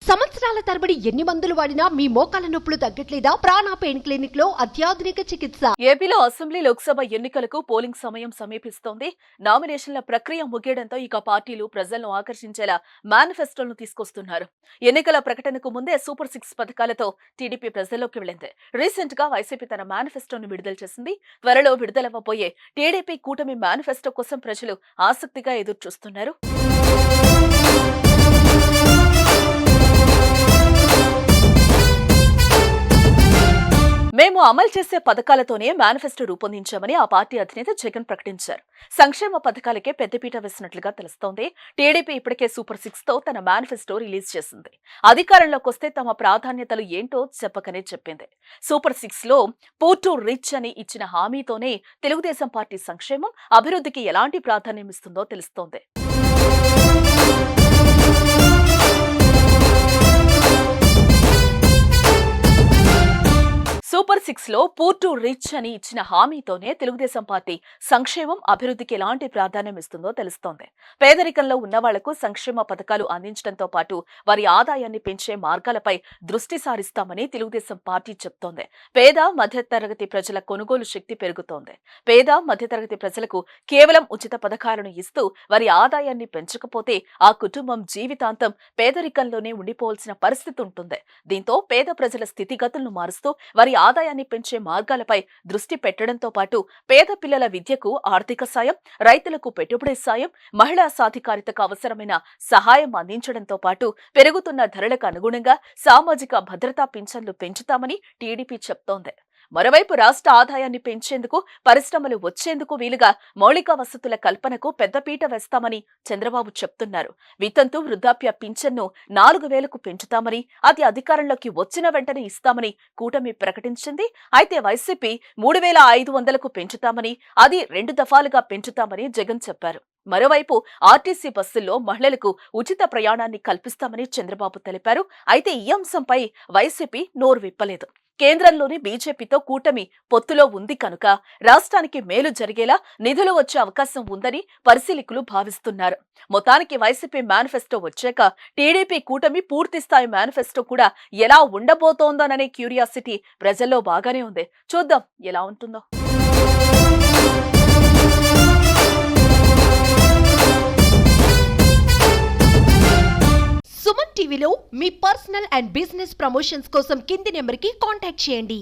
సంవత్సరాల తరబడి ఎన్ని మందులు వాడినా మీ మోకాల నొప్పులు తగ్గట్లేదా? ప్రాణ పెయిన్ క్లినిక్ లో అత్యాధునిక చికిత్స. ఏపీలో అసెంబ్లీ లోక్సభ ఎన్నికలకు పోలింగ్ సమయం సమీపిస్తోంది. నామినేషన్ల ప్రక్రియ ముగియడంతో ఇక పార్టీలు ప్రజలను ఆకర్షించేలా మేనిఫెస్టోలను తీసుకొస్తున్నారు. ఎన్నికల ప్రకటనకు ముందే సూపర్ 6 పథకాలతో టీడీపీ ప్రజల్లోకి వెళ్లింది. రీసెంట్ గా వైసీపీ తన మేనిఫెస్టోను విడుదల చేసింది. త్వరలో విడుదలవ్వబోయే టీడీపీ కూటమి మేనిఫెస్టో కోసం ప్రజలు ఆసక్తిగా ఎదురు చూస్తున్నారు. మేము అమలు చేసే పథకాలతోనే మేనిఫెస్టో రూపొందించామని ఆ పార్టీ అధినేత జగన్ ప్రకటించారు. సంక్షేమ పథకాలకే పెద్దపీట వేసినట్లుగా తెలుస్తోంది. టీడీపీ ఇప్పటికే సూపర్ 6 తో తన మేనిఫెస్టో రిలీజ్ చేసింది. అధికారంలోకి వస్తే తమ ప్రాధాన్యతలు ఏంటో చెప్పకనే చెప్పింది. సూపర్ 6 లో పూర్ టు రిచ్ అని ఇచ్చిన హామీతోనే తెలుగుదేశం పార్టీ సంక్షేమం, అభివృద్ధికి ఎలాంటి ప్రాధాన్యం ఇస్తుందో తెలుస్తోంది. సూపర్ 6 లో పూర్ టు రిచ్ అని ఇచ్చిన హామీతోనే తెలుగుదేశం పార్టీ సంక్షేమం, అభివృద్ధికి ఎలాంటి ప్రాధాన్యం ఇస్తుందో తెలుస్తోంది. పేదరికంలో ఉన్న వాళ్లకు సంక్షేమ పథకాలు అందించడంతో పాటు వారి ఆదాయాన్ని పెంచే మార్గాలపై దృష్టి సారిస్తామని తెలుగుదేశం పార్టీ చెప్తోంది. పేద మధ్యతరగతి ప్రజల కొనుగోలు శక్తి పెరుగుతోంది. పేద మధ్యతరగతి ప్రజలకు కేవలం ఉచిత పథకాలను ఇస్తూ వారి ఆదాయాన్ని పెంచకపోతే ఆ కుటుంబం జీవితాంతం పేదరికంలోనే ఉండిపోవాల్సిన పరిస్థితి ఉంటుంది. దీంతో పేద ప్రజల స్థితిగతులను మారుస్తూ వారి ఆదాయాన్ని పెంచే మార్గాలపై దృష్టి పెట్టడంతో పాటు పేద పిల్లల విద్యకు ఆర్థిక సాయం, రైతులకు పెట్టుబడి సాయం, మహిళా సాధికారితకు అవసరమైన సహాయం అందించడంతో పాటు పెరుగుతున్న ధరలకు అనుగుణంగా సామాజిక భద్రతా పింఛన్లు పెంచుతామని టీడీపీ చెప్తోంది. మరోవైపు రాష్ట్ర ఆదాయాన్ని పెంచేందుకు, పరిశ్రమలు వచ్చేందుకు వీలుగా మౌలిక వసతుల కల్పనకు పెద్దపీట వేస్తామని చంద్రబాబు చెప్తున్నారు. వితంతు వృద్ధాప్య పింఛన్ను 4,000కు పెంచుతామని, అది అధికారంలోకి వచ్చిన వెంటనే ఇస్తామని కూటమి ప్రకటించింది. అయితే వైసీపీ 3,500కు పెంచుతామని, అది 2 దఫాలుగా పెంచుతామని జగన్ చెప్పారు. మరోవైపు ఆర్టీసీ బస్సుల్లో మహిళలకు ఉచిత ప్రయాణాన్ని కల్పిస్తామని చంద్రబాబు తెలిపారు. అయితే ఈ అంశంపై వైసీపీ నోరు విప్పలేదు. కేంద్రంలోని బీజేపీతో కూటమి పొత్తులో ఉంది కనుక రాష్ట్రానికి మేలు జరిగేలా నిధులు వచ్చే అవకాశం ఉందని పరిశీలకులు భావిస్తున్నారు. మొత్తానికి వైసీపీ మేనిఫెస్టో వచ్చాక టీడీపీ కూటమి పూర్తిస్థాయి మేనిఫెస్టో కూడా ఎలా ఉండబోతోందోననే క్యూరియాసిటీ ప్రజల్లో బాగానే ఉంది. చూద్దాం ఎలా ఉంటుందో. సుమన్ టీవీలో మీ పర్సనల్ అండ్ బిజినెస్ ప్రమోషన్స్ కోసం కింది నెంబర్కి కాంటాక్ట్ చేయండి.